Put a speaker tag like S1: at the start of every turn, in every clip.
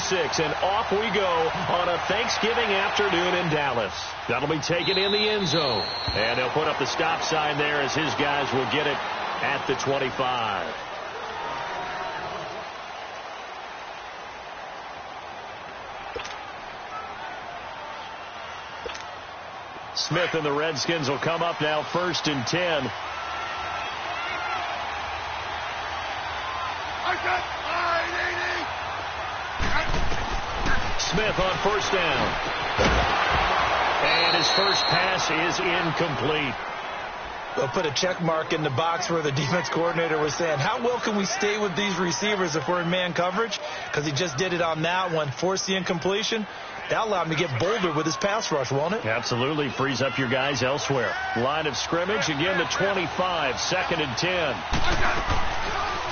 S1: 26, and off we go on a Thanksgiving afternoon in Dallas. That'll be taken in the end zone. And they'll put up the stop sign there as his guys will get it at the 25. Smith and the Redskins will come up now 1st and 10. Smith on 1st down. And his first pass is incomplete.
S2: They'll put a check mark in the box where the defense coordinator was saying, how well can we stay with these receivers if we're in man coverage? Because he just did it on that one, forced the incompletion. That'll allow him to get bolder with his pass rush, won't it?
S1: Absolutely. Frees up your guys elsewhere. Line of scrimmage, again the 25, 2nd and 10.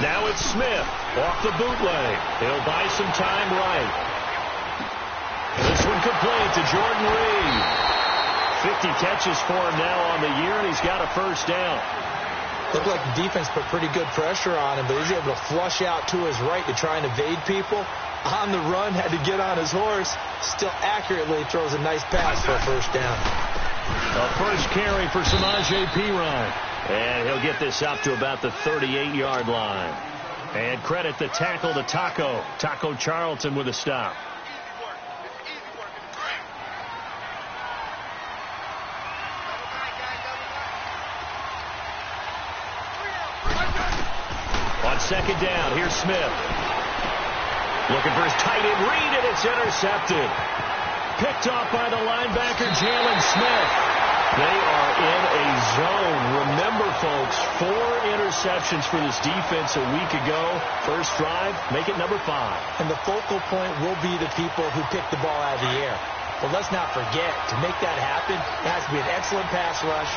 S1: Now it's Smith off the bootleg. He'll buy some time right. This one complete to Jordan Reed. 50 catches for him now on the year, and he's got a 1st down.
S2: Looked like the defense put pretty good pressure on him, but he's able to flush out to his right to try and evade people. On the run, had to get on his horse. Still accurately throws a nice pass for a 1st down.
S1: A first carry for Samaje Perine. And he'll get this up to about the 38-yard line. And credit the tackle to Taco Charlton with a stop. On 2nd down, here's Smith. Looking for his tight end read, and it's intercepted. Picked off by the linebacker, Jalen Smith. They are in a zone. Remember, folks, 4 interceptions for this defense a week ago. First drive, make it number 5.
S2: And the focal point will be the people who pick the ball out of the air. But let's not forget, to make that happen, it has to be an excellent pass rush,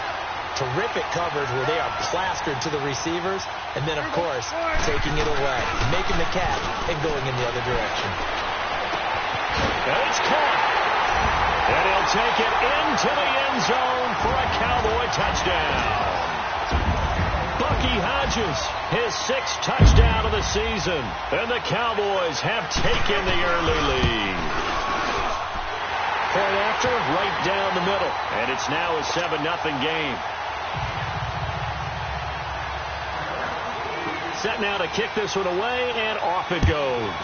S2: terrific coverage where they are plastered to the receivers, and then, of course, taking it away, making the catch, and going in the other direction.
S1: And it's caught. And he'll take it into the end zone for a Cowboy touchdown. Bucky Hodges, his 6th touchdown of the season. And the Cowboys have taken the early lead. Point after, right down the middle. And it's now a 7-0 game. Set now to kick this one away, and off it goes.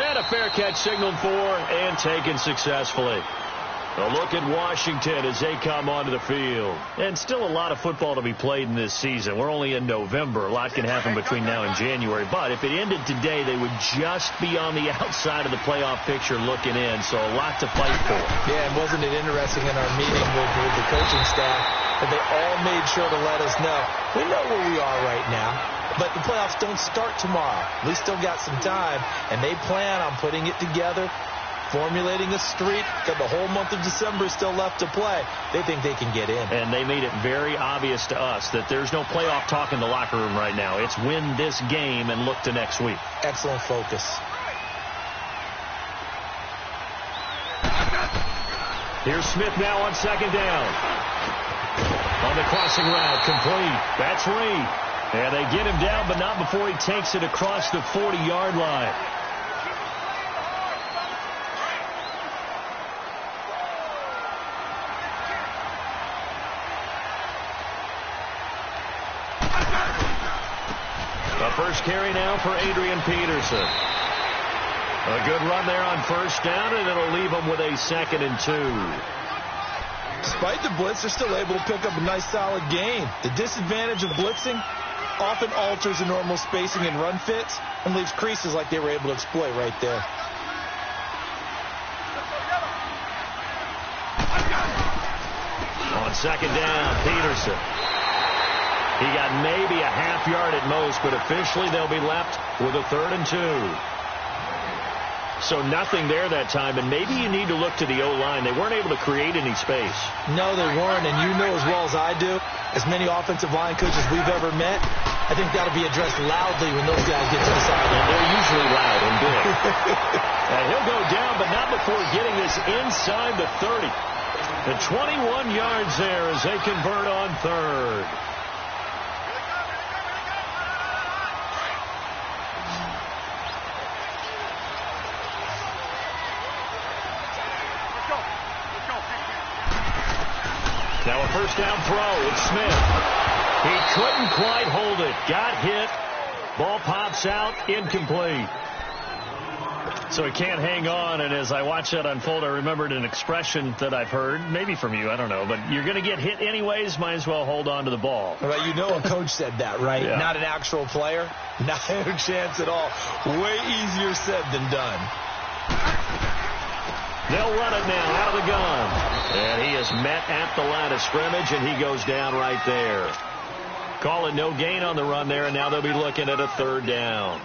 S1: And a fair catch signaled for and taken successfully. A look at Washington as they come onto the field. And still a lot of football to be played in this season. We're only in November. A lot can happen between now and January. But if it ended today, they would just be on the outside of the playoff picture looking in. So a lot to fight for.
S2: Yeah, and wasn't it interesting in our meeting with the coaching staff that they all made sure to let us know, we know where we are right now, but the playoffs don't start tomorrow. We still got some time, and they plan on putting it together, formulating a streak. Got the whole month of December still left to play. They think they can get in.
S1: And they made it very obvious to us that there's no playoff talk in the locker room right now. It's win this game and look to next week.
S2: Excellent focus.
S1: Here's Smith now on 2nd down. On the crossing route, complete. That's Reed. And they get him down, but not before he takes it across the 40-yard line. A first carry now for Adrian Peterson. A good run there on 1st down, and it'll leave him with a 2nd and 2.
S2: Despite the blitz, they're still able to pick up a nice, solid gain. The disadvantage of blitzing often alters the normal spacing and run fits and leaves creases like they were able to exploit right there.
S1: On 2nd down, Peterson. He got maybe a half yard at most, but officially they'll be left with a 3rd and 2. So nothing there that time, and maybe you need to look to the O-line. They weren't able to create any space.
S2: No, they weren't, and you know as well as I do, as many offensive line coaches we've ever met, I think that'll be addressed loudly when those guys get to the sideline.
S1: They're usually loud and big. And he'll go down, but not before getting this inside the 30. The 21 yards there as they convert on 3rd. Now a first down throw. It's Smith. He couldn't quite hold it. Got hit. Ball pops out. Incomplete. So he can't hang on, and as I watch that unfold, I remembered an expression that I've heard, maybe from you, I don't know, but you're going to get hit anyways, might as well hold on to the ball.
S2: Well, you know a coach said that, right?
S1: Yeah.
S2: Not an actual player. Not a chance at all. Way easier said than done.
S1: They'll run it now out of the gun. And he is met at the line of scrimmage, and he goes down right there. Calling no gain on the run there, and now they'll be looking at a third down.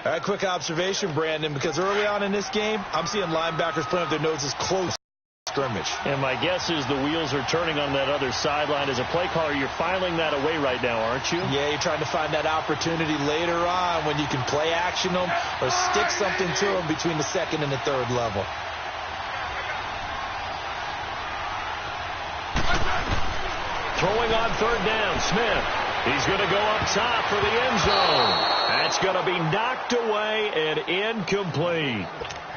S2: All right, quick observation, Brandon, because early on in this game, I'm seeing linebackers putting up their noses close to scrimmage.
S1: And my guess is the wheels are turning on that other sideline. As a play caller, you're filing that away right now, aren't you?
S2: Yeah, you're trying to find that opportunity later on when you can play action them or stick something to them between the second and the third level.
S1: Throwing on third down, Smith. He's going to go up top for the end zone. That's going to be knocked away and incomplete.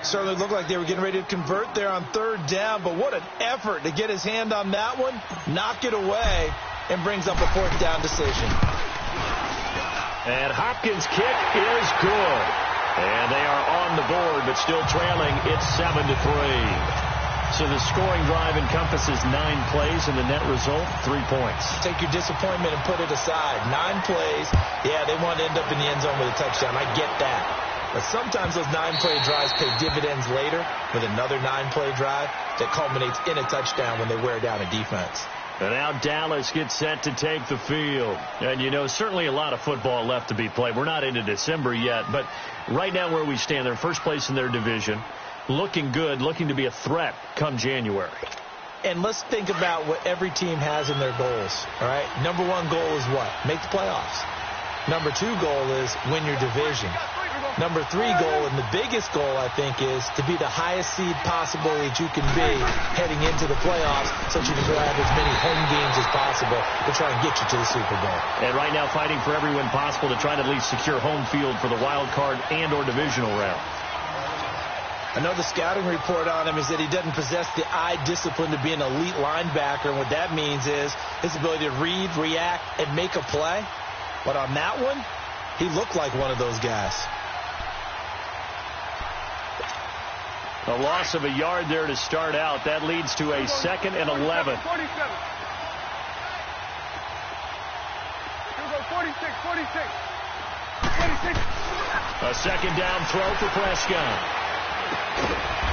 S2: Certainly looked like they were getting ready to convert there on third down, but what an effort to get his hand on that one, knock it away, and brings up a fourth down decision.
S1: And Hopkins' kick is good. And they are on the board, but still trailing. It's 7-3. So the scoring drive encompasses 9 plays, and the net result, 3 points.
S2: Take your disappointment and put it aside. 9 plays. Yeah, they want to end up in the end zone with a touchdown. I get that. But sometimes those 9-play drives pay dividends later with another 9-play drive that culminates in a touchdown when they wear down a defense.
S1: And now Dallas gets set to take the field. And, you know, certainly a lot of football left to be played. We're not into December yet, but right now where we stand, they're first place in their division. Looking good, looking to be a threat come January.
S2: And let's think about what every team has in their goals, all right? Number 1 goal is what? Make the playoffs. Number 2 goal is win your division. Number 3 goal, and the biggest goal, I think, is to be the highest seed possible that you can be heading into the playoffs so that you can grab as many home games as possible to try and get you to the Super Bowl.
S1: And right now fighting for every win possible to try to at least secure home field for the wild card and or divisional round.
S2: I know the scouting report on him is that he doesn't possess the eye discipline to be an elite linebacker, and what that means is his ability to read, react, and make a play. But on that one, he looked like one of those guys.
S1: A loss of a yard there to start out. That leads to a 2nd and 11.
S3: 47. 46.
S1: A second down throw for Prescott.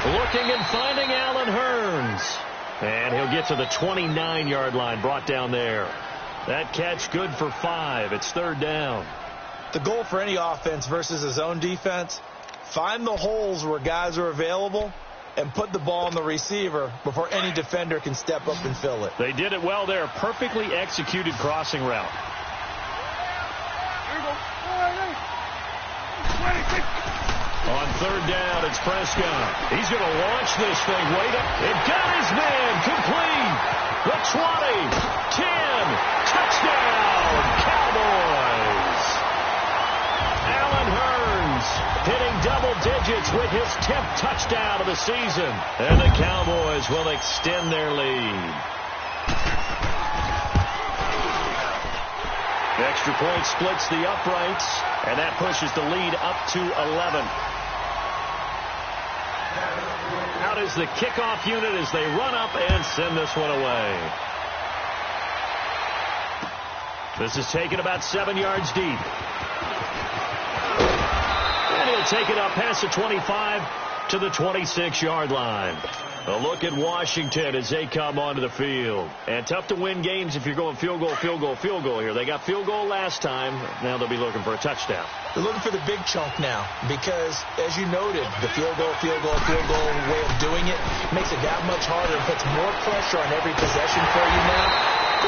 S1: Looking and finding Allen Hurns. And he'll get to the 29-yard line, brought down there. That catch good for 5. It's third down.
S2: The goal for any offense versus his own defense, find the holes where guys are available and put the ball on the receiver before any defender can step up and fill it.
S1: They did it well there. Perfectly executed crossing route.
S3: Here we go. 26.
S1: On third down, it's Prescott. He's going to launch this thing. Wait up. It got his man. Complete. The 20. 10. Touchdown. Cowboys. Allen Hurns hitting double digits with his 10th touchdown of the season. And the Cowboys will extend their lead. Extra point splits the uprights, and that pushes the lead up to 11. Out is the kickoff unit as they run up and send this one away. This is taken about 7 yards deep. And he'll take it up past the 25 to the 26-yard line. A look at Washington as they come onto the field. And tough to win games if you're going field goal, field goal, field goal here. They got field goal last time. Now they'll be looking for a touchdown.
S2: They're looking for the big chunk now because, as you noted, the field goal way of doing it makes it that much harder and puts more pressure on every possession for you now.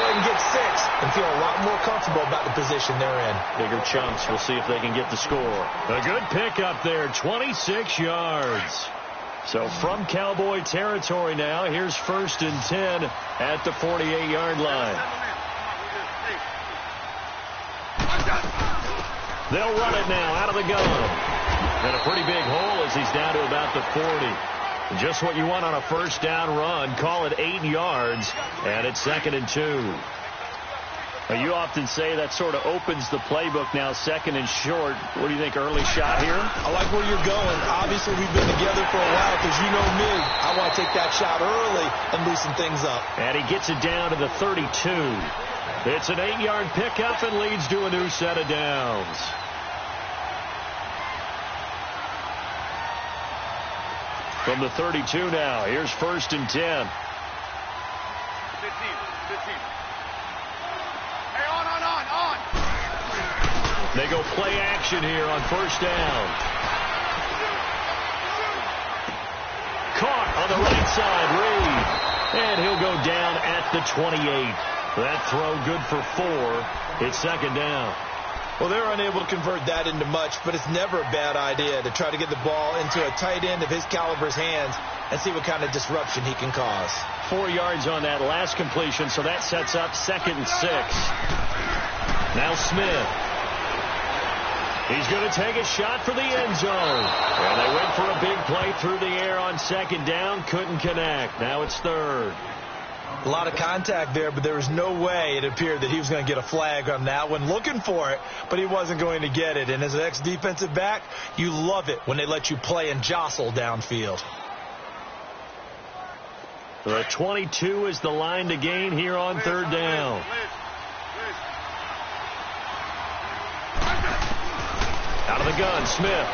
S2: Go ahead and get 6 and feel a lot more comfortable about the position they're in.
S1: Bigger chunks. We'll see if they can get the score. A good pickup there, 26 yards. So from Cowboy territory now, here's 1st and 10 at the 48-yard line. They'll run it now out of the gun. And a pretty big hole as he's down to about the 40. Just what you want on a first down run. Call it 8 yards, and it's 2nd and 2. You often say that sort of opens the playbook now, 2nd and short. What do you think, early shot here?
S2: I like where you're going. Obviously, we've been together for a while because you know me. I want to take that shot early and loosen things up.
S1: And he gets it down to the 32. It's an 8-yard pickup and leads to a new set of downs. From the 32 now, here's 1st and 10. 15.
S3: Hey, on.
S1: They go play action here on 1st down. Caught on the right side, Reed. And he'll go down at the 28. That throw good for 4. It's 2nd down.
S2: Well, they're unable to convert that into much, but it's never a bad idea to try to get the ball into a tight end of his caliber's hands and see what kind of disruption he can cause.
S1: 4 yards on that last completion, so that sets up 2nd and 6. Now Smith. He's going to take a shot for the end zone. And they went for a big play through the air on 2nd down. Couldn't connect. Now it's 3rd.
S2: A lot of contact there, but there was no way it appeared that he was going to get a flag on that one. Looking for it, but he wasn't going to get it. And as an ex-defensive back, you love it when they let you play and jostle downfield.
S1: The 22 is the line to gain here on 3rd down. Out of the gun, Smith.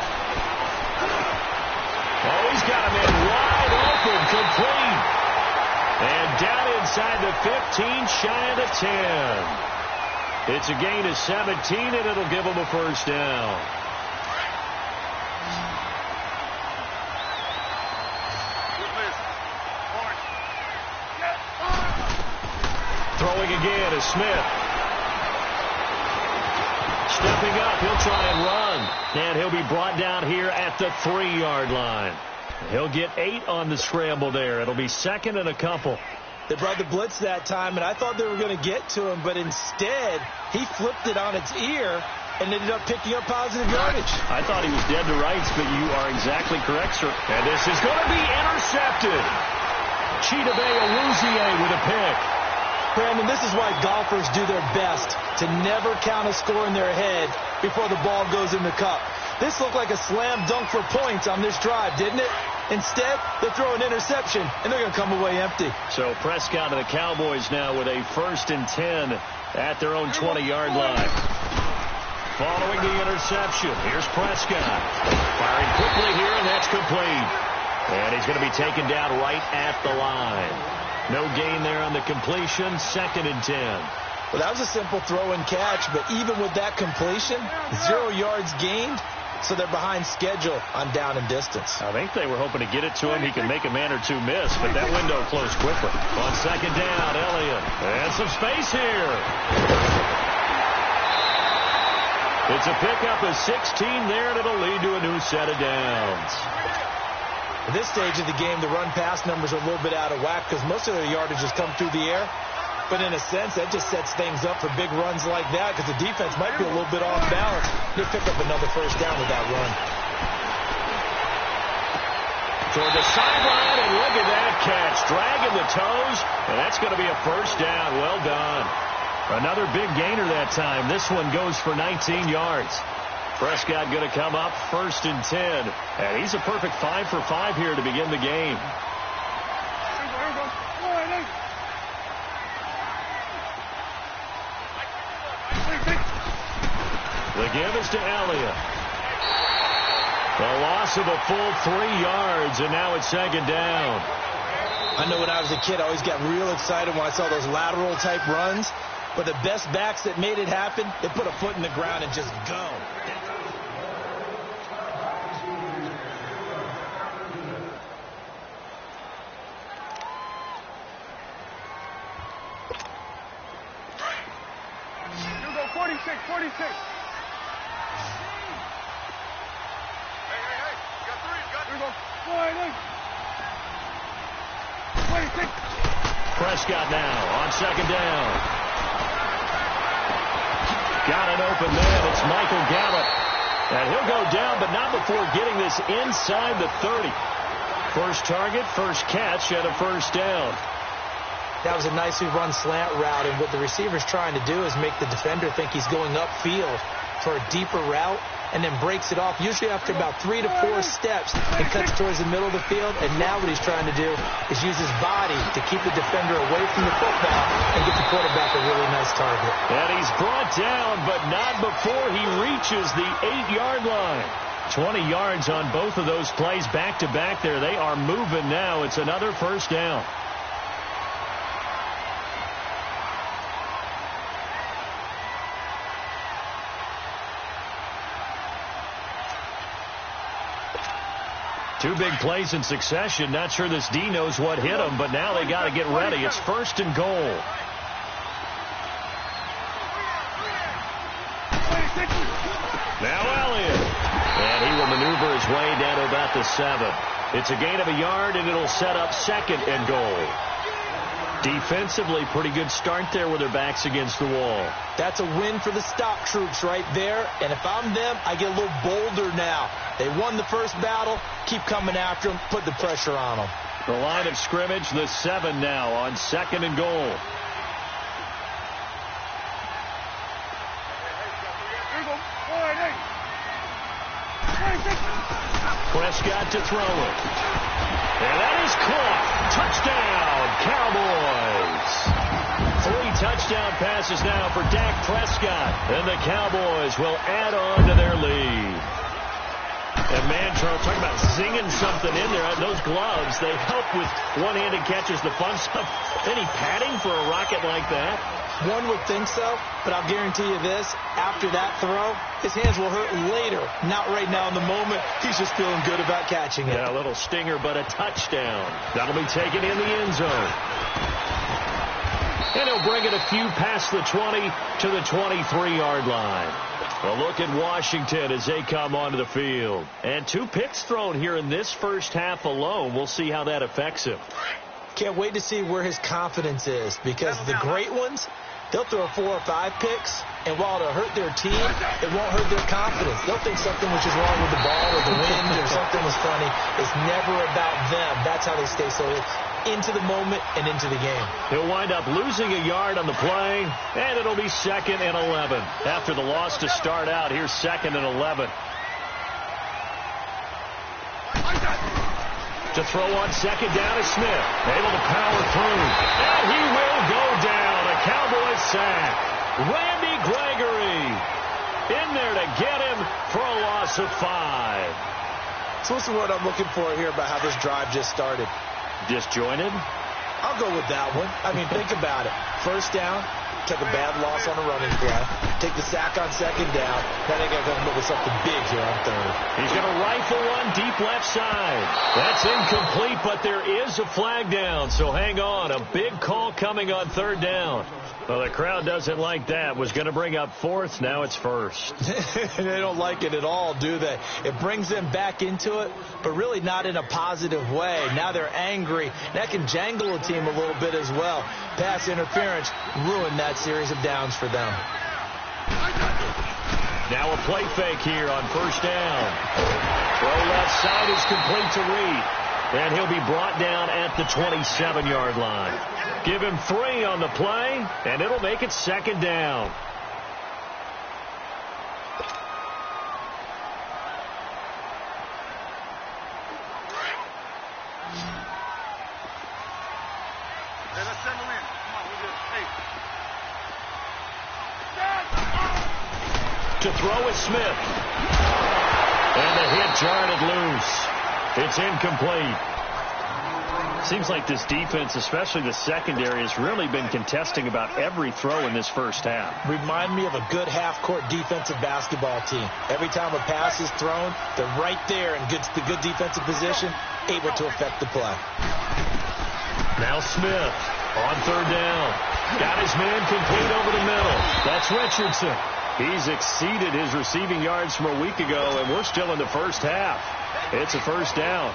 S1: Oh, he's got him in wide open, complete. And down inside the 15, shy of the 10. It's a gain of 17, and it'll give him a 1st down. Throwing again is Smith. Stepping up, he'll try and run. And he'll be brought down here at the 3-yard line. He'll get 8 on the scramble there. It'll be 2nd and a couple.
S2: They brought the blitz that time, and I thought they were going to get to him, but instead he flipped it on its ear and ended up picking up positive yardage.
S1: I thought he was dead to rights, but you are exactly correct, sir. And this is going to be intercepted. Chidobe Awuzie with a pick.
S2: Brandon, this is why golfers do their best to never count a score in their head before the ball goes in the cup. This looked like a slam dunk for points on this drive, didn't it? Instead, they throw an interception, and they're going to come away empty.
S1: So Prescott and the Cowboys now with a 1st and 10 at their own 20-yard line. Following the interception, here's Prescott. Firing quickly here, and that's complete. And he's going to be taken down right at the line. No gain there on the completion, 2nd and 10.
S2: Well, that was a simple throw and catch, but even with that completion, 0 yards gained, so they're behind schedule on down and distance.
S1: I think they were hoping to get it to him. He can make a man or two miss, but that window closed quickly. On 2nd down, Elliott. And some space here. It's a pickup of 16 there, and it'll lead to a new set of downs.
S2: At this stage of the game, the run-pass numbers are a little bit out of whack because most of their yardage has come through the air. But in a sense, that just sets things up for big runs like that because the defense might be a little bit off balance. They'll pick up another 1st down with that run.
S1: Toward the sideline, and look at that catch. Dragging the toes, and that's going to be a 1st down. Well done. Another big gainer that time. This one goes for 19 yards. Prescott going to come up 1st and 10. And he's a perfect 5 for 5 here to begin the game. The give is to Elliott. The loss of a full 3 yards, and now it's 2nd down.
S2: I know when I was a kid, I always got real excited when I saw those lateral-type runs. But the best backs that made it happen, they put a foot in the ground and just go.
S3: You go 46, 46. Hey. You got 3. You go 46.
S1: Prescott now on 2nd down. Got it open man. It's Michael Gallup. And he'll go down, but not before getting this inside the 30. First target, first catch, and a first down.
S2: That was a nicely run slant route, and what the receiver's trying to do is make the defender think he's going upfield for a deeper route, and then breaks it off, usually after about 3 to 4 steps, and cuts towards the middle of the field. And now what he's trying to do is use his body to keep the defender away from the football and get the quarterback a really nice target.
S1: And he's brought down, but not before he reaches the 8-yard line. 20 yards on both of those plays back-to-back there. They are moving now. It's another first down. Two big plays in succession. Not sure this D knows what hit him, but now they got to get ready. It's first and goal. Now Elliott. And he will maneuver his way down to about the 7. It's a gain of a yard, and it'll set up second and goal. Defensively, pretty good start there with their backs against the wall.
S2: That's a win for the stop troops right there. And if I'm them, I get a little bolder now. They won the first battle. Keep coming after them. Put the pressure on them.
S1: The line of scrimmage, the 7 now on second and goal. Prescott to throw it. And that is caught. Touchdown, Cowboys. 3 touchdown passes now for Dak Prescott. And the Cowboys will add on to their lead. And man, Charles, talking about zinging something in there. Those gloves, they help with one-handed catches, the fun stuff. Any padding for a rocket like that?
S2: One would think so, but I'll guarantee you this. After that throw, his hands will hurt later. Not right now in the moment. He's just feeling good about catching it.
S1: Yeah, a little stinger, but a touchdown. That'll be taken in the end zone. And he'll bring it a few past the 20 to the 23-yard line. A look at Washington as they come onto the field. And 2 picks thrown here in this first half alone. We'll see how that affects him.
S2: Can't wait to see where his confidence is, because the great ones, they'll throw 4 or 5 picks, and while it'll hurt their team, it won't hurt their confidence. They'll think something was just wrong with the ball or the wind or something was funny. It's never about them. That's how they stay so into the moment and into the game.
S1: He'll wind up losing a yard on the play, and it'll be second and 11. After the loss to start out, here's second and 11. To throw on second down is Smith. Able to power through. And he will go down. A Cowboys sack. Randy Gregory in there to get him for a loss of 5.
S2: So what's the word I'm looking for here about how this drive just started?
S1: Disjointed?
S2: I'll go with that one. I mean, think about it. First down, took a bad loss on a running play. Take the sack on second down. Now they got to come up with something big here on third.
S1: He's going to rifle one deep left side. That's incomplete, but there is a flag down, so hang on. A big call coming on third down. Well, the crowd doesn't like that. Was going to bring up fourth. Now it's first.
S2: They don't like it at all, do they? It brings them back into it, but really not in a positive way. Now they're angry. That can jangle a team a little bit as well. Pass interference ruined that series of downs for them.
S1: Now a play fake here on first down. Throw left side is complete to Reed. And he'll be brought down at the 27-yard line. Give him 3 on the play, and it'll make it second down.
S3: Hey, let's send him in. Come on, we'll do it. Hey.
S1: To throw is Smith. And the hit jarred it loose. It's incomplete. Seems like this defense, especially the secondary, has really been contesting about every throw in this first half.
S2: Remind me of a good half-court defensive basketball team. Every time a pass is thrown, they're right there in the good defensive position, able to affect the play.
S1: Now Smith on third down. Got his man complete over the middle. That's Richardson. He's exceeded his receiving yards from a week ago, and we're still in the first half. It's a first down.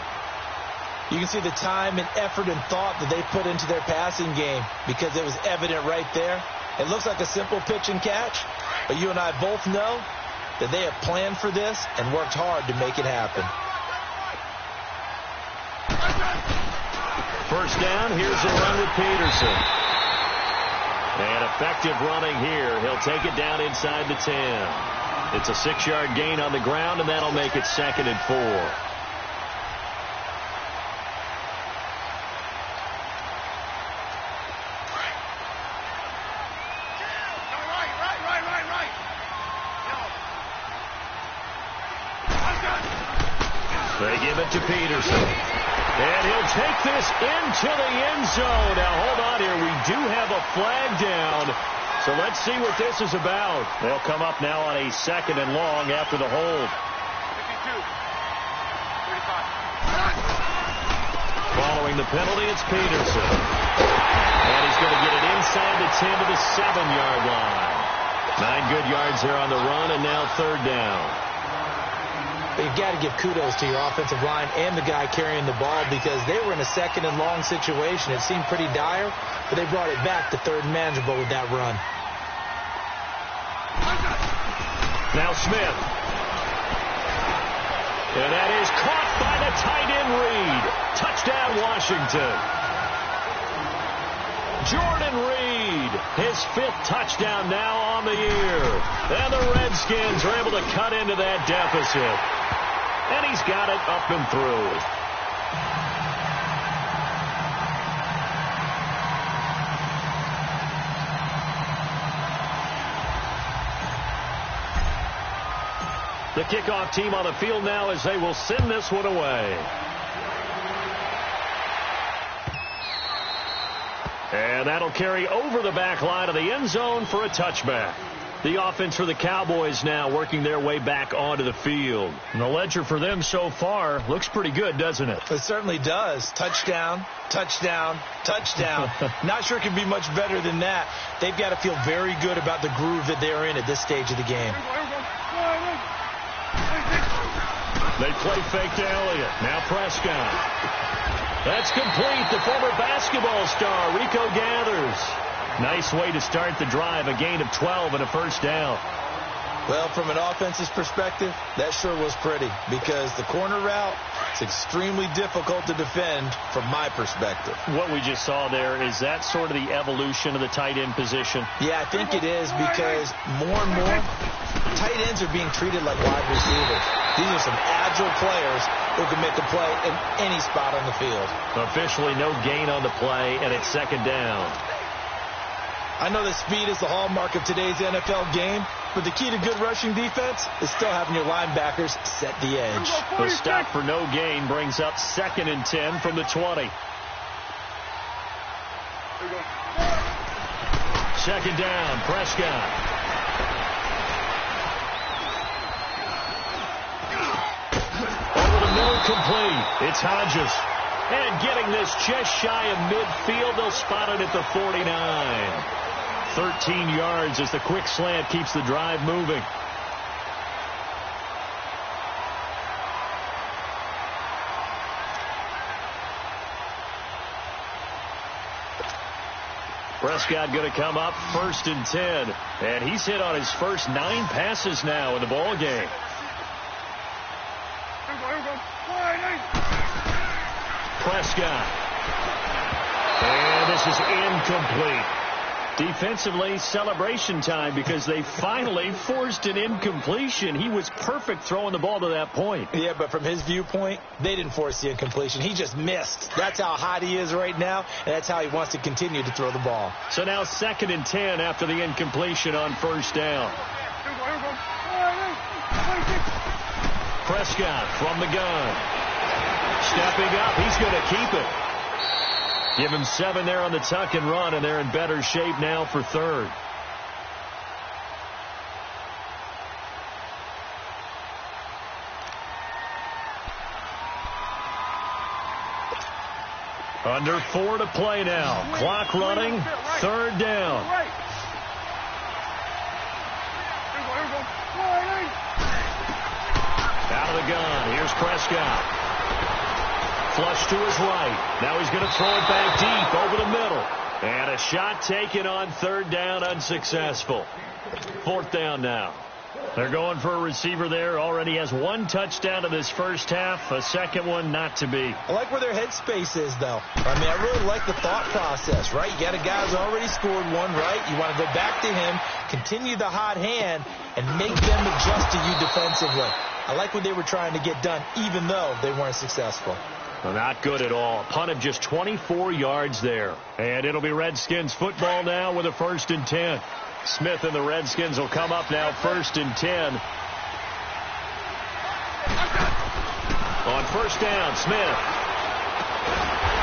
S2: You can see the time and effort and thought that they put into their passing game, because it was evident right there. It looks like a simple pitch and catch, but you and I both know that they have planned for this and worked hard to make it happen.
S1: First down, here's a run with Peterson. And effective running here. He'll take it down inside the 10. It's a 6-yard gain on the ground, and that'll make it 2nd and 4. They give it to Peterson. And he'll take this into the end zone. Now, hold on here. We do have a flag down. So let's see what this is about. They'll come up now on a 2nd and long after the hold. 52. Following the penalty, it's Peterson. And he's going to get it inside the 10 to the 7-yard line. 9 good yards there on the run, and now 3rd down.
S2: You've got to give kudos to your offensive line and the guy carrying the ball because they were in a 2nd and long situation. It seemed pretty dire, but they brought it back to 3rd and manageable with that run.
S1: Now Smith. And that is caught by the tight end Reed. Touchdown, Washington. Jordan Reed, his 5th touchdown now on the year. And the Redskins are able to cut into that deficit. And he's got it up and through. The kickoff team on the field now as they will send this one away. And that'll carry over the back line of the end zone for a touchback. The offense for the Cowboys now working their way back onto the field. And the ledger for them so far looks pretty good, doesn't it?
S2: It certainly does. Touchdown, touchdown, touchdown. Not sure it can be much better than that. They've got to feel very good about the groove that they're in at this stage of the game.
S1: They play fake to Elliott. Now Prescott. That's complete. The former basketball star, Rico Gathers. Nice way to start the drive. A gain of 12 and a first down.
S2: Well, from an offense's perspective, that sure was pretty because the corner route is extremely difficult to defend from my perspective.
S1: What we just saw there, is that sort of the evolution of the tight end position?
S2: Yeah, I think it is because more and more tight ends are being treated like wide receivers. These are some agile players who can make a play in any spot on the field.
S1: Officially no gain on the play, and it's 2nd down.
S2: I know that speed is the hallmark of today's NFL game, but the key to good rushing defense is still having your linebackers set the edge.
S1: The stop for no gain brings up 2nd and 10 from the 20. 2nd down, Prescott. Over the middle, complete. It's Hodges. And getting this just shy of midfield, they'll spot it at the 49. 13 yards as the quick slant keeps the drive moving. Prescott going to come up 1st and 10. And he's hit on his first 9 passes now in the ball game. Prescott. And this is incomplete. Defensively, celebration time because they finally forced an incompletion. He was perfect throwing the ball to that point.
S2: Yeah, but from his viewpoint, they didn't force the incompletion. He just missed. That's how hot he is right now, and that's how he wants to continue to throw the ball.
S1: So now 2nd and 10 after the incompletion on 1st down. Prescott from the gun. Stepping up, he's going to keep it. Give him 7 there on the tuck and run, and they're in better shape now for 3rd. Under 4 to play now. Clock running, 3rd down. Out of the gun, here's Prescott. Flush to his right. Now he's going to throw it back deep over the middle. And a shot taken on 3rd down, unsuccessful. 4th down now. They're going for a receiver there. Already has one touchdown in this first half. A second one not to be.
S2: I like where their headspace is, though. I really like the thought process, right? You got a guy who's already scored one, right? You want to go back to him, continue the hot hand, and make them adjust to you defensively. I like what they were trying to get done, even though they weren't successful.
S1: Well, not good at all. Punt of just 24 yards there. And it'll be Redskins football now with a 1st and 10. Smith and the Redskins will come up now 1st and 10. On 1st down, Smith.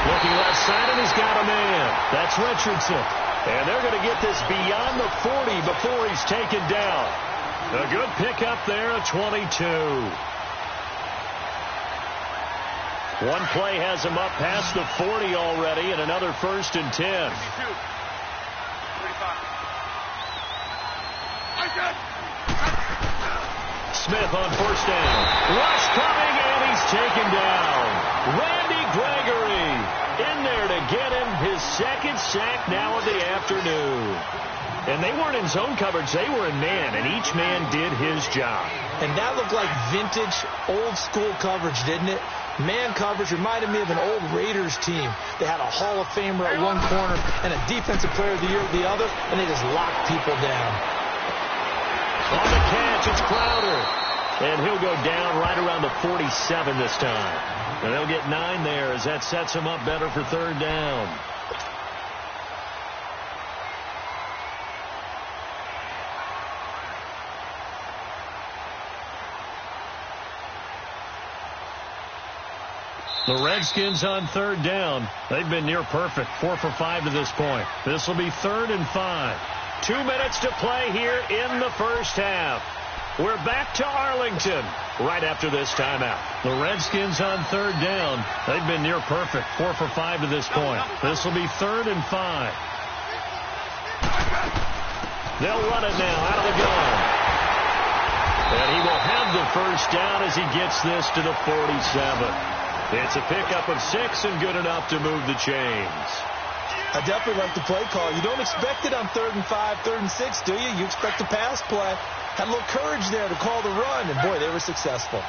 S1: Looking left side, and he's got a man. That's Richardson. And they're going to get this beyond the 40 before he's taken down. A good pickup there at 22. One play has him up past the 40 already, and another 1st and 10. Smith on 1st down. Rush coming, and he's taken down. Randy Gregory in there to get him his 2nd sack now of the afternoon. And they weren't in zone coverage. They were in man, and each man did his job.
S2: And that looked like vintage, old-school coverage, didn't it? Man coverage reminded me of an old Raiders team. They had a Hall of Famer at one corner and a Defensive Player of the Year at the other, and they just locked people down.
S1: On the catch, it's Crowder. And he'll go down right around the 47 this time. And they'll get 9 there as that sets him up better for 3rd down. The Redskins on 3rd down. They've been near perfect. 4 for 5 to this point. This will be 3rd and 5. 2 minutes to play here in the first half. We're back to Arlington right after this timeout. The Redskins on 3rd down. They've been near perfect. 4 for 5 to this point. This will be 3rd and 5. They'll run it now out of the gun. And he will have the 1st down as he gets this to the 47. It's a pickup of 6 and good enough to move the chains.
S2: I definitely like the play call. You don't expect it on 3rd and 5, 3rd and 6, do you? You expect a pass play. Had a little courage there to call the run, and boy, they were successful.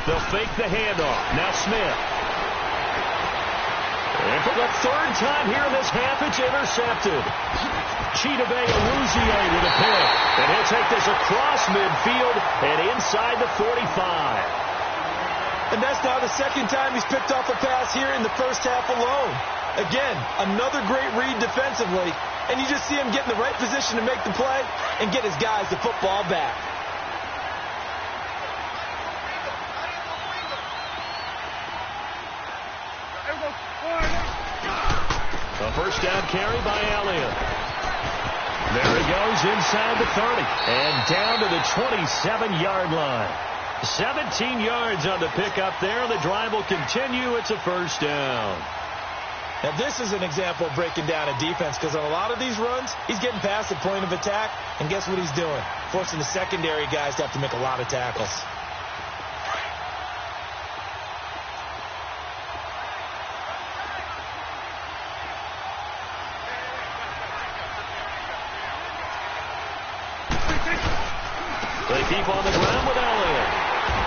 S1: They'll fake the handoff. Now Smith. And for the 3rd time here in this half, it's intercepted. Chidobe Awuzie with a pick. And he'll take this across midfield and inside the 45.
S2: And that's now the 2nd time he's picked off a pass here in the first half alone. Again, another great read defensively. And you just see him get in the right position to make the play and get his guys the football back.
S1: A 1st down carry by Elliott. There he goes inside the 30 and down to the 27-yard line. 17 yards on the pickup there. The drive will continue. It's a 1st down.
S2: Now, this is an example of breaking down a defense because on a lot of these runs, he's getting past the point of attack, and guess what he's doing? Forcing the secondary guys to have to make a lot of tackles.
S1: They keep on the ground with Elliott.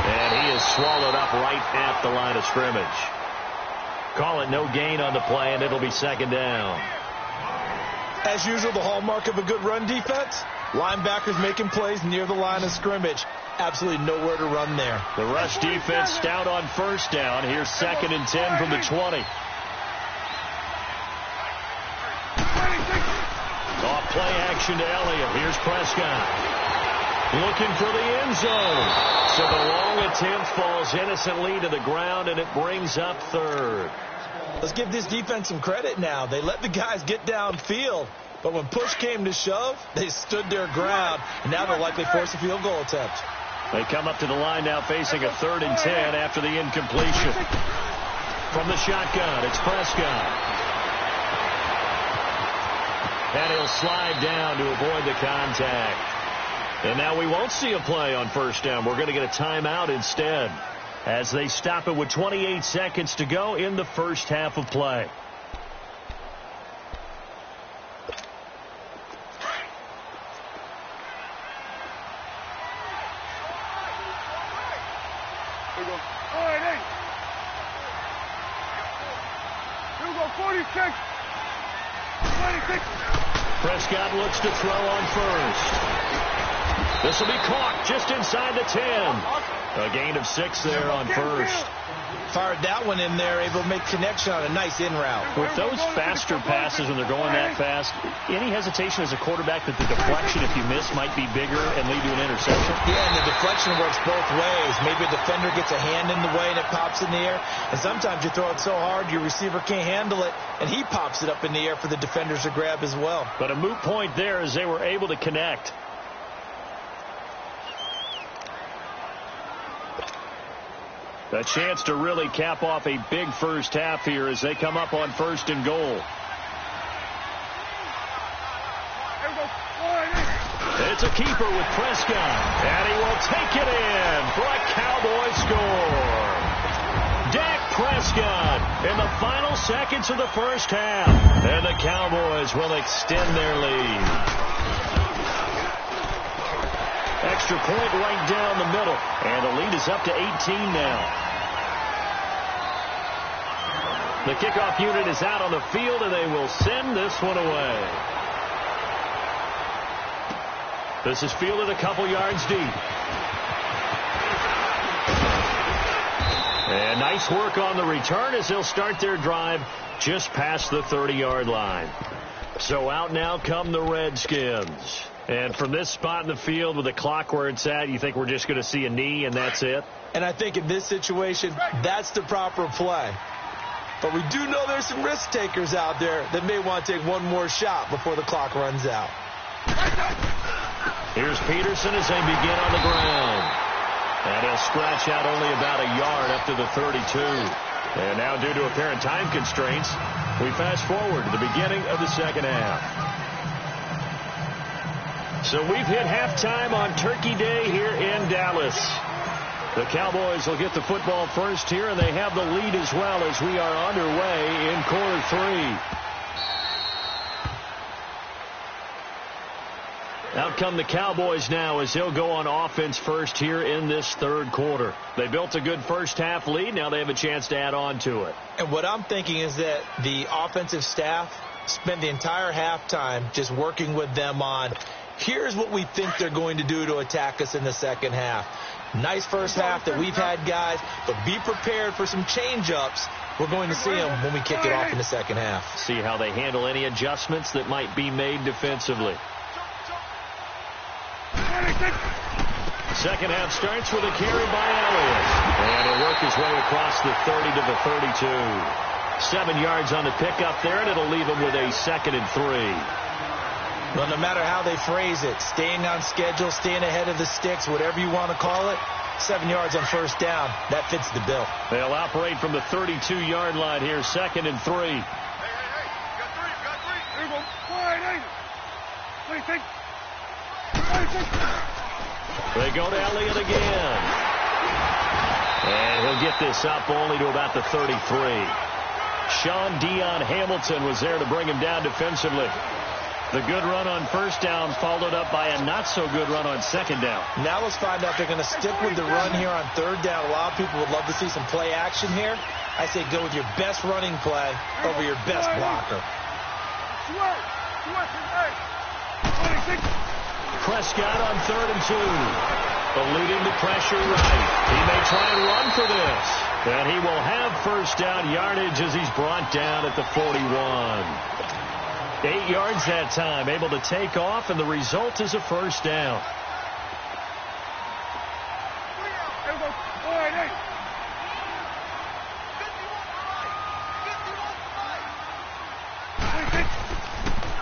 S1: And he is swallowed up right at the line of scrimmage. Call it no gain on the play, and it'll be 2nd down.
S2: As usual, the hallmark of a good run defense, linebackers making plays near the line of scrimmage. Absolutely nowhere to run there.
S1: The rush defense stout on 1st down. Here's 2nd and 10 from the 20. Off play action to Elliott. Here's Prescott. Looking for the end zone. So the long attempt falls innocently to the ground, and it brings up 3rd.
S2: Let's give this defense some credit now. They let the guys get downfield, but when push came to shove, they stood their ground, and now they'll likely force a field goal attempt.
S1: They come up to the line now facing a 3rd and 10 after the incompletion. From the shotgun, it's Prescott. And he'll slide down to avoid the contact. And now we won't see a play on 1st down. We're going to get a timeout instead as they stop it with 28 seconds to go in the first half of play.
S3: we go. All right, hey. Here we go, 46. 26.
S1: Prescott looks to throw on first. This will be caught just inside the 10. A gain of 6 there on first.
S2: Fired that one in there, able to make connection on a nice in route.
S1: With those faster passes when they're going that fast, any hesitation as a quarterback that the deflection, if you miss, might be bigger and lead to an interception?
S2: Yeah, and the deflection works both ways. Maybe a defender gets a hand in the way and it pops in the air. And sometimes you throw it so hard your receiver can't handle it, and he pops it up in the air for the defenders to grab as well.
S1: But a moot point there as they were able to connect. A chance to really cap off a big first half here as they come up on 1st and goal. It's a keeper with Prescott, and he will take it in for a Cowboy score. Dak Prescott in the final seconds of the first half, and the Cowboys will extend their lead. Extra point right down the middle, and the lead is up to 18 now. The kickoff unit is out on the field, and they will send this one away. This is fielded a couple yards deep. And nice work on the return as they'll start their drive just past the 30-yard line. So out now come the Redskins. And from this spot in the field with the clock where it's at, you think we're just going to see a knee and that's it?
S2: And I think in this situation, that's the proper play. But we do know there's some risk takers out there that may want to take one more shot before the clock runs out.
S1: Here's Peterson as they begin on the ground. And he'll scratch out only about a yard up to the 32. And now due to apparent time constraints, we fast forward to the beginning of the second half. So we've hit halftime on Turkey Day here in Dallas. The Cowboys will get the football first here, and they have the lead as well as we are underway in quarter 3. Out come the Cowboys now as they'll go on offense first here in this third quarter. They built a good first half lead. Now they have a chance to add on to it.
S2: And what I'm thinking is that the offensive staff spend the entire halftime just working with them on, here's what we think they're going to do to attack us in the second half. Nice first half that we've had, guys, but be prepared for some change-ups. We're going to see them when we kick it off in the second half.
S1: See how they handle any adjustments that might be made defensively. Second half starts with a carry by Elliott. And he'll work his way across the 30 to the 32. 7 yards on the pickup there, and it'll leave him with a 2nd and 3.
S2: Well, no matter how they phrase it, staying on schedule, staying ahead of the sticks, whatever you want to call it, 7 yards on first down, that fits the bill.
S1: They'll operate from the 32-yard line here, 2nd and 3.
S3: Hey, got three. Here we go. 26.
S1: They go to Elliott again. And he'll get this up only to about the 33. Sean Dion Hamilton was there to bring him down defensively. The good run on first down followed up by a not-so-good run on second down.
S2: Now let's find out if they're going to stick with the run here on third down. A lot of people would love to see some play action here. I say go with your best running play over your best blocker.
S1: Prescott on 3rd and 2. Eluding the pressure right. He may try and run for this. And he will have first down yardage as he's brought down at the 41. 8 yards that time, able to take off, and the result is a first down.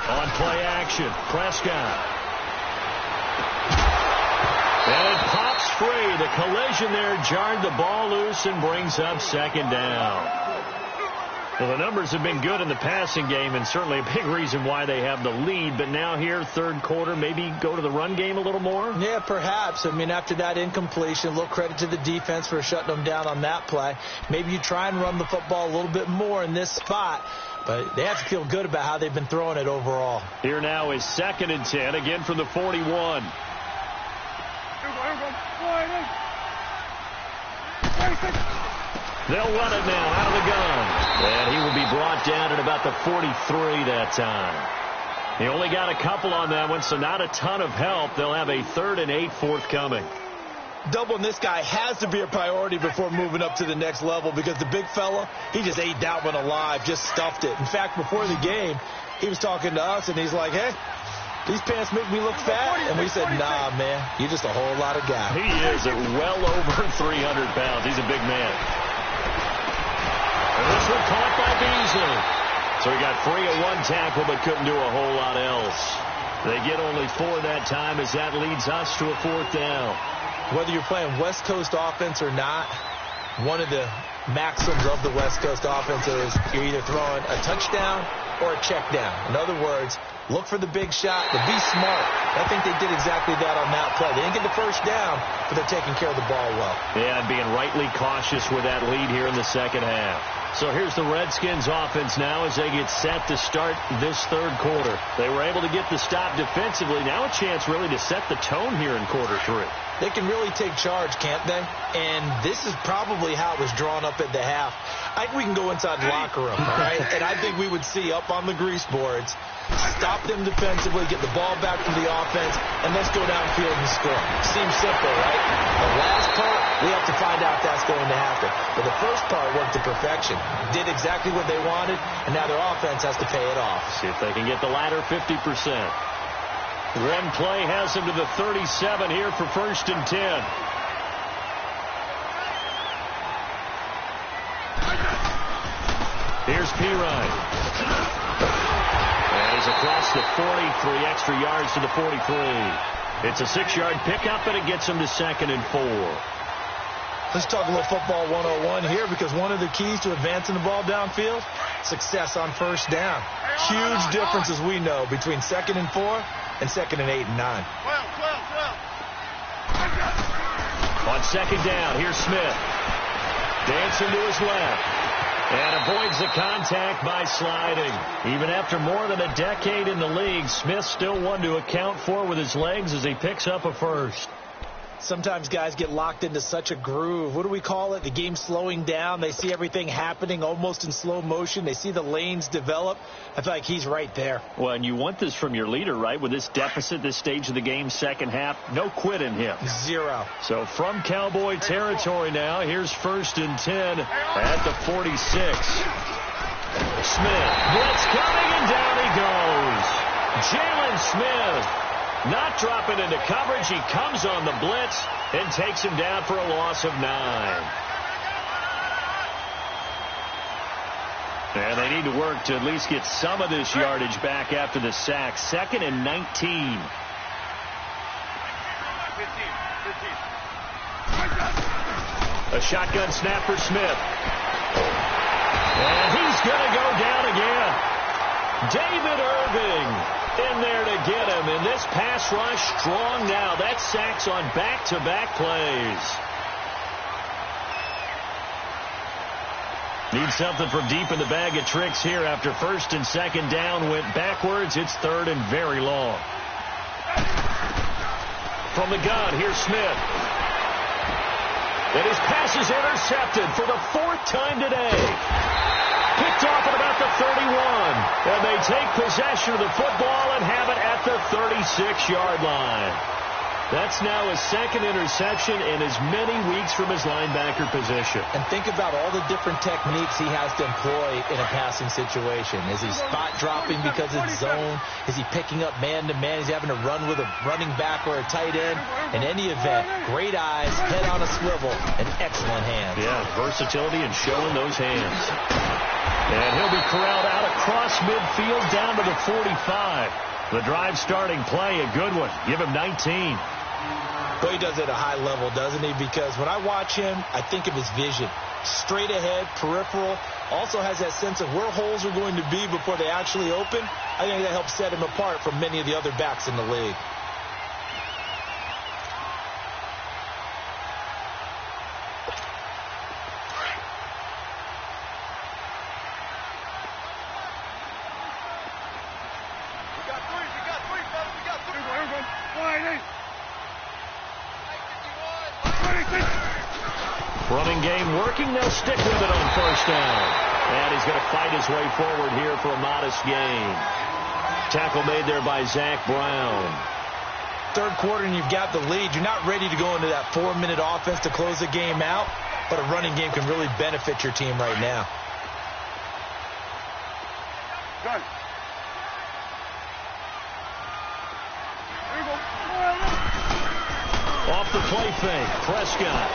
S1: On play action, Prescott. And it pops free. The collision there jarred the ball loose and brings up second down. Well, the numbers have been good in the passing game, and certainly a big reason why they have the lead. But now here, third quarter, maybe go to the run game a little more?
S2: Yeah, perhaps. I mean, after that incompletion, a little credit to the defense for shutting them down on that play. Maybe you try and run the football a little bit more in this spot. But they have to feel good about how they've been throwing it overall.
S1: Here now is 2nd and 10, again from the 41. They'll run it now out of the gun. And he will be brought down at about the 43 that time. He only got a couple on that one, so not a ton of help. They'll have a 3rd and 8 forthcoming.
S2: Doubling this guy has to be a priority before moving up to the next level because the big fella, he just ate that one alive, just stuffed it. In fact, before the game, he was talking to us, and he's like, hey, these pants make me look fat. And we said, nah, man, you're just a whole lot of guy.
S1: He is at well over 300 pounds. He's a big man. And this one caught by Beasley. So he got free of one tackle but couldn't do a whole lot else. They get only 4 that time as that leads us to a 4th down.
S2: Whether you're playing West Coast offense or not, one of the maxims of the West Coast offense is you're either throwing a touchdown or a check down. In other words, look for the big shot, but be smart. I think they did exactly that on that play. They didn't get the first down, but they're taking care of the ball well.
S1: Yeah, and being rightly cautious with that lead here in the second half. So here's the Redskins offense now as they get set to start this 3rd quarter. They were able to get the stop defensively. Now a chance really to set the tone here in quarter 3.
S2: They can really take charge, can't they? And this is probably how it was drawn up at the half. I think we can go inside the locker room, all right? And I think we would see up on the grease boards, stop them defensively, get the ball back from the offense, and let's go downfield and score. Seems simple, right? The last part, we have to find out if that's going to happen. But the first part worked to perfection. Did exactly what they wanted, and now their offense has to pay it off.
S1: See if they can get the latter 50%. One play has him to the 37 here for 1st and 10. Here's Pirine. And he's across the 40, 3 extra yards to the 43. It's a 6-yard pickup, and it gets him to 2nd and 4.
S2: Let's talk a little football 101 here because one of the keys to advancing the ball downfield, success on 1st down. Huge difference, as we know, between 2nd and 4 and 2nd and 8 and 9.
S3: 12.
S1: On 2nd down, here's Smith. Dancing to his left. And avoids the contact by sliding. Even after more than a decade in the league, Smith still one to account for with his legs as he picks up a 1st.
S2: Sometimes guys get locked into such a groove. What do we call it? The game's slowing down. They see everything happening almost in slow motion. They see the lanes develop. I feel like he's right there.
S1: Well, and you want this from your leader, right? With this deficit, this stage of the game, second half, no quit in him.
S2: 0.
S1: So from Cowboy territory now, here's 1st and 10 at the 46. Smith, blitz coming, and down he goes. Jalen Smith. Not dropping into coverage. He comes on the blitz and takes him down for a loss of 9. And they need to work to at least get some of this yardage back after the sack. 2nd and 19. 15. A shotgun snap for Smith. And he's going to go down again. David Irving in there to get him. And this pass rush strong now. That's sacks on back-to-back plays. Need something from deep in the bag of tricks here after 1st and 2nd down went backwards. It's 3rd and very long. From the gun, here's Smith. And his pass is intercepted for the 4th time today. Picked off at about the 31. And they take possession of the football and have it at the 36-yard line. That's now his 2nd interception in as many weeks from his linebacker position.
S2: And think about all the different techniques he has to employ in a passing situation. Is he spot dropping because it's zone? Is he picking up man-to-man? Is he having to run with a running back or a tight end? In any event, great eyes, head on a swivel, and excellent hands.
S1: Yeah, versatility and showing those hands. And he'll be corralled out across midfield down to the 45. The drive starting play, a good one. Give him 19.
S2: Boy, he does it at a high level, doesn't he? Because when I watch him, I think of his vision. Straight ahead, peripheral. Also has that sense of where holes are going to be before they actually open. I think that helps set him apart from many of the other backs in the league.
S1: Running game working. They'll stick with it on first down. And he's going to fight his way forward here for a modest gain. Tackle made there by Zach Brown.
S2: Third quarter and you've got the lead. You're not ready to go into that 4-minute offense to close the game out, but a running game can really benefit your team right now.
S3: Gun. There you go.
S1: Off the play fake, Prescott.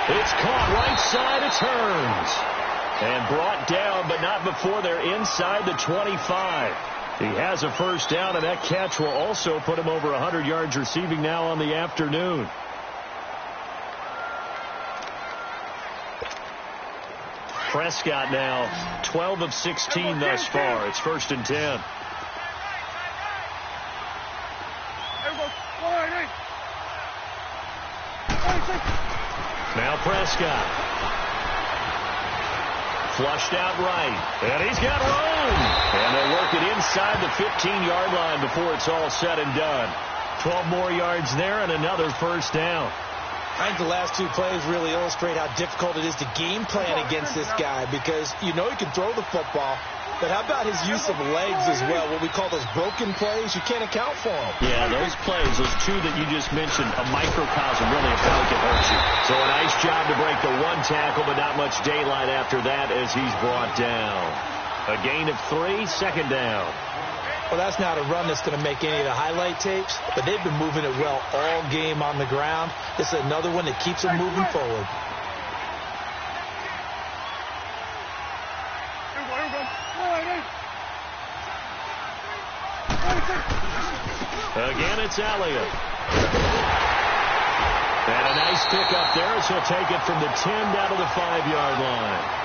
S1: It's caught right side, it turns. And brought down, but not before they're inside the 25. He has a first down, and that catch will also put him over 100 yards receiving now on the afternoon. Prescott now 12 of 16 thus far. It's 1st and 10. Now Prescott. Flushed out right. And he's got room. And they'll work it inside the 15-yard line before it's all said and done. 12 more yards there and another first down.
S2: I think the last two plays really illustrate how difficult it is to game plan against this guy, because you know he can throw the football, but how about his use of legs as well? What we call those broken plays, you can't account for them.
S1: Yeah, those plays, those two that you just mentioned, a microcosm really of how he can hurt you. So a nice job to break the one tackle, but not much daylight after that as he's brought down. A gain of 3, 2nd down.
S2: Well, that's not a run that's going to make any of the highlight tapes, but they've been moving it well all game on the ground. This is another one that keeps them moving forward.
S1: Again, it's Elliott. And a nice pick up there as he'll take it from the 10 down to the 5-yard line.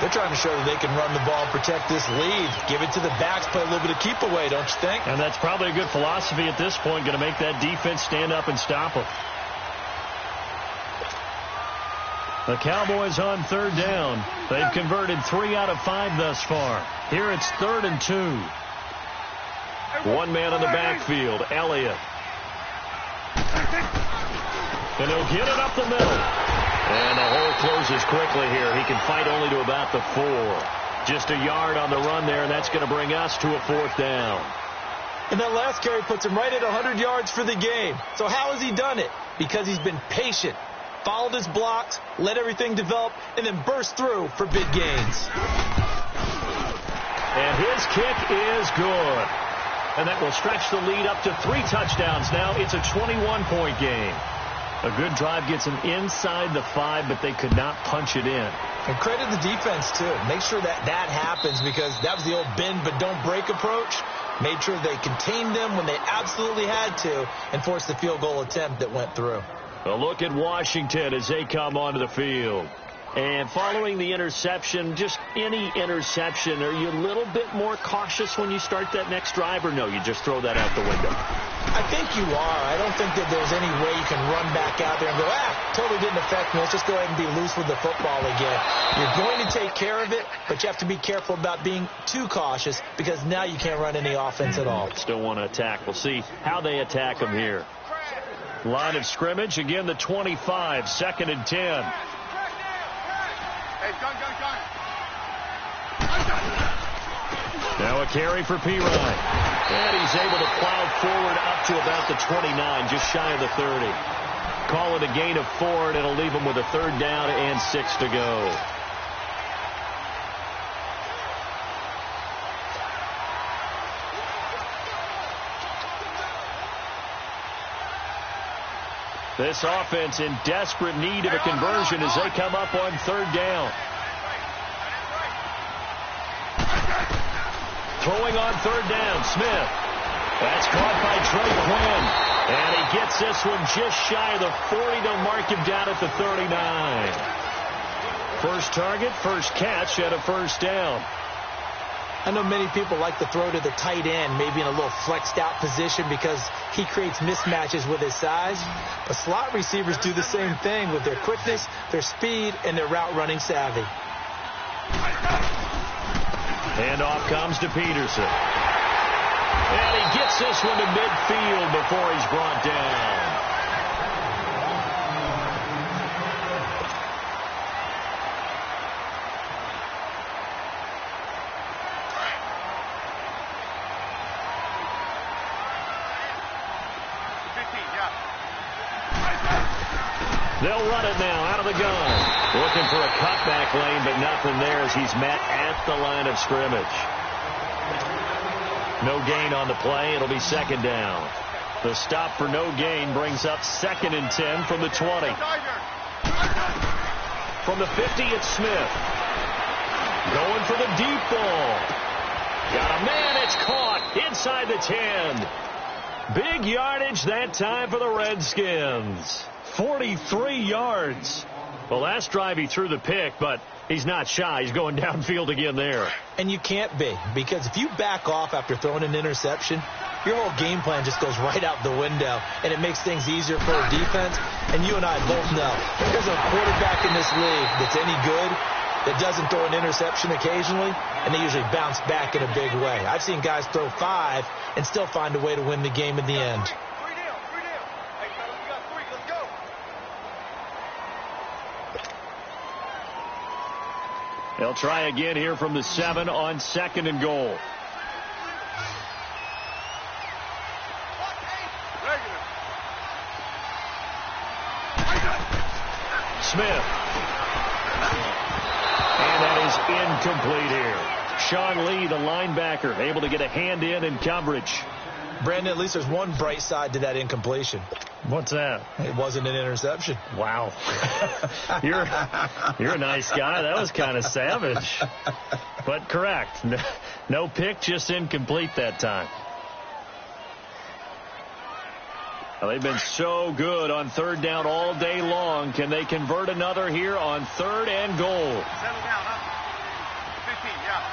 S2: They're trying to show that they can run the ball and protect this lead. Give it to the backs, play a little bit of keep away, don't you think?
S1: And that's probably a good philosophy at this point, going to make that defense stand up and stop them. The Cowboys on 3rd down. They've converted 3 out of 5 thus far. Here it's 3rd and 2. One man in the backfield, Elliott. And he'll get it up the middle. And the hole closes quickly here. He can fight only to about the 4. Just a yard on the run there, and that's going to bring us to a 4th down.
S2: And that last carry puts him right at 100 yards for the game. So how has he done it? Because he's been patient, followed his blocks, let everything develop, and then burst through for big gains.
S1: And his kick is good. And that will stretch the lead up to 3 touchdowns now. It's a 21-point game. A good drive gets them inside the 5, but they could not punch it in.
S2: And credit the defense, too. Make sure that happens, because that was the old bend but don't break approach. Made sure they contained them when they absolutely had to and forced the field goal attempt that went through.
S1: A look at Washington as they come onto the field. And following the interception, just any interception, are you a little bit more cautious when you start that next drive, or no, you just throw that out the window?
S2: I think you are. I don't think that there's any way you can run back out there and go, totally didn't affect me. Let's just go ahead and be loose with the football again. You're going to take care of it, but you have to be careful about being too cautious, because now you can't run any offense at all.
S1: Still want to attack. We'll see how they attack them here. Line of scrimmage, again the 25, 2nd and 10.
S3: Hey, gun.
S1: Now a carry for P. Ryan. And he's able to plow forward up to about the 29, just shy of the 30. Call it a gain of 4, and it'll leave him with a 3rd down and 6 to go. This offense in desperate need of a conversion as they come up on 3rd down. Throwing on 3rd down, Smith. That's caught by Trey Quinn. And he gets this one just shy of the 40. They'll mark him down at the 39. First target, first catch, and a 1st down.
S2: I know many people like to throw to the tight end, maybe in a little flexed out position, because he creates mismatches with his size. But slot receivers do the same thing with their quickness, their speed, and their route running savvy.
S1: Handoff comes to Peterson. And he gets this one to midfield before he's brought down. They'll run it now out of the gun. Looking for a cutback lane, but nothing there as he's met at the line of scrimmage. No gain on the play. It'll be second down. The stop for no gain brings up 2nd and 10 from the 20. From the 50, it's Smith. Going for the deep ball. Got a man. It's caught inside the 10. Big yardage that time for the Redskins. 43 yards. The last drive he threw the pick, but he's not shy. He's going downfield again there.
S2: And you can't be, because if you back off after throwing an interception, your whole game plan just goes right out the window, and it makes things easier for a defense. And you and I both know there's a quarterback in this league that's any good that doesn't throw an interception occasionally, and they usually bounce back in a big way. I've seen guys throw 5 and still find a way to win the game in the end.
S1: They'll try again here from the 7 on 2nd and goal. Smith. And that is incomplete here. Sean Lee, the linebacker, able to get a hand in coverage.
S2: Brandon, at least there's one bright side to that incompletion.
S1: What's that?
S2: It wasn't an interception.
S1: Wow. You're a nice guy. That was kind of savage. But correct. No pick, just incomplete that time. Well, they've been so good on 3rd down all day long. Can they convert another here on 3rd and goal?
S3: Settle down, huh? 15, yeah.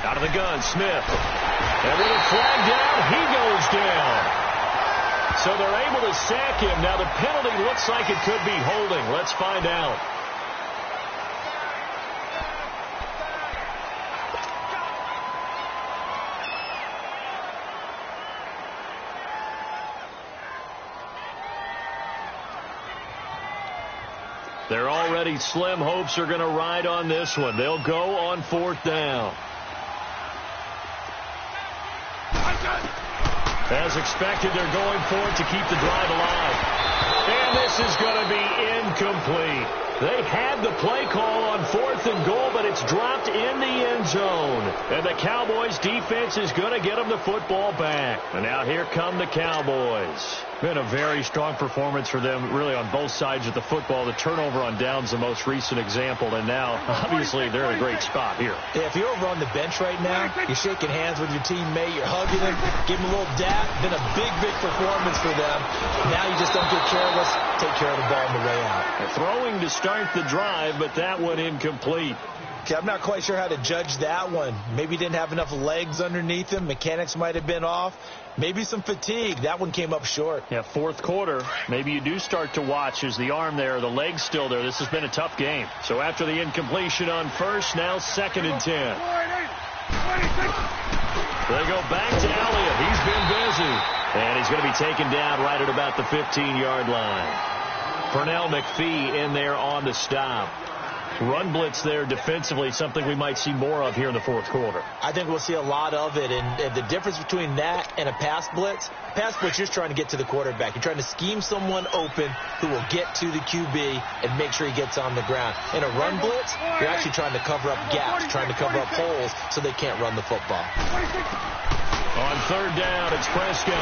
S1: Out of the gun, Smith. And with a flag down, he goes down. So they're able to sack him. Now the penalty looks like it could be holding. Let's find out. They're already slim hopes are going to ride on this one. They'll go on 4th down. As expected, they're going for it to keep the drive alive. And this is going to be incomplete. They had the play call on 4th and goal, but it's dropped in the end zone. And the Cowboys defense is going to get them the football back. And now here come the Cowboys. Been a very strong performance for them, really, on both sides of the football. The turnover on downs, the most recent example, and now, obviously, they're in a great spot here.
S2: Yeah, if you're over on the bench right now, you're shaking hands with your teammate, you're hugging him, give him a little dap. Been a big, big performance for them. Now you just don't get careless. Take care of the ball on the way out.
S1: They're throwing to start the drive, but that one incomplete.
S2: Okay, I'm not quite sure how to judge that one. Maybe he didn't have enough legs underneath him. Mechanics might have been off. Maybe some fatigue. That one came up short.
S1: Yeah, 4th quarter. Maybe you do start to watch. Is the arm there, the leg's still there? This has been a tough game. So after the incompletion on 1st, now 2nd and 10. They go back to Elliott. He's been busy. And he's going to be taken down right at about the 15-yard line. Pernell McPhee in there on the stop. Run blitz there defensively, something we might see more of here in the 4th quarter.
S2: I think we'll see a lot of it, and the difference between that and a pass blitz, you're just trying to get to the quarterback. You're trying to scheme someone open who will get to the QB and make sure he gets on the ground. In a run blitz, you're actually trying to cover up gaps, trying to cover up holes so they can't run the football.
S1: On 3rd down, it's Prescott.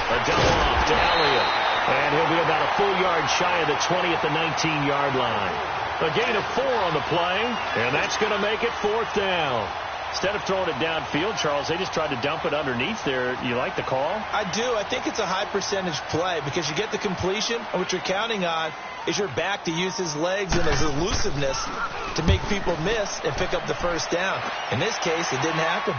S1: A dump off to Elliott. And he'll be about a full yard shy of the 20 at the 19-yard line. A gain of 4 on the play, and that's going to make it 4th down. Instead of throwing it downfield, Charles, they just tried to dump it underneath there. You like the call?
S2: I do. I think it's a high percentage play because you get the completion, and what you're counting on is your back to use his legs and his elusiveness to make people miss and pick up the 1st down. In this case, it didn't happen.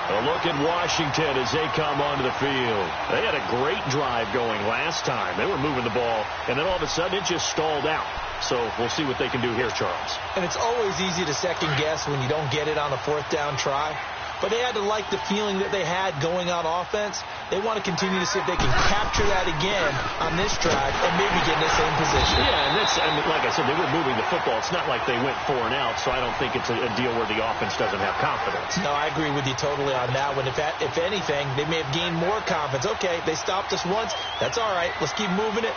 S1: A look at Washington as they come onto the field. They had a great drive going last time. They were moving the ball, and then all of a sudden it just stalled out. So we'll see what they can do here, Charles.
S2: And it's always easy to second guess when you don't get it on a 4th down try. but they had to like the feeling that they had going on offense. They want to continue to see if they can capture that again on this drive and maybe get in the same position.
S1: Yeah, and like I said, they were moving the football. It's not like they went 4 and out, so I don't think it's a deal where the offense doesn't have confidence.
S2: No, I agree with you totally on that one. If anything, they may have gained more confidence. Okay, they stopped us once. That's all right. Let's keep moving it.